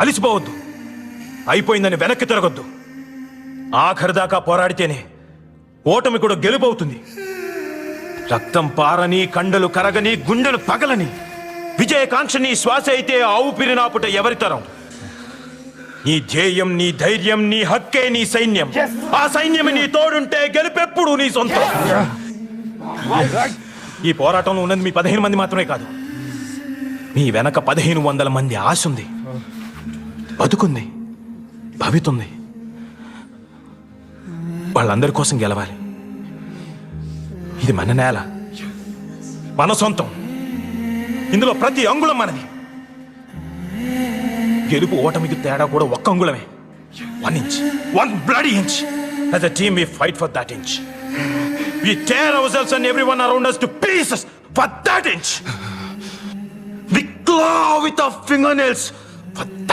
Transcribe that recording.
అలిసిపోవద్దు, అయిపోయిందని వెనక్కి తిరగొద్దు. ఆఖరిదాకా పోరాడితేనే ఓటమి కూడా గెలుపవుతుంది. రక్తం పారని, కండలు కరగని, గుండెలు పగలని విజయకాంక్ష నీ శ్వాస అయితే ఆవు పిరినాపుట ఎవరితరం? నీ ధ్యేయం, నీ ధైర్యం, నీ హక్కే నీ సైన్యం. ఆ సైన్యం నీ తోడుంటే గెలుపెప్పుడు నీ సొంతం. ఈ పోరాటంలో ఉన్నది మీ 15 మంది మాత్రమే కాదు, మీ వెనక 1500 మంది ఆశ ఉంది, బతుకుంది, భవితుంది. వాళ్ళందరి కోసం గెలవాలి. ఇది మన నేల, మన సొంతం. ఇందులో ప్రతి అంగుళం మనది. గెలుపు ఓటమికి తేడా కూడా ఒక్క అంగుళమే. 1 inch, 1 bloody inch. As a team we fight for that inch. We tear ourselves and everyone around us to pieces for that inch. We claw with our fingernails for that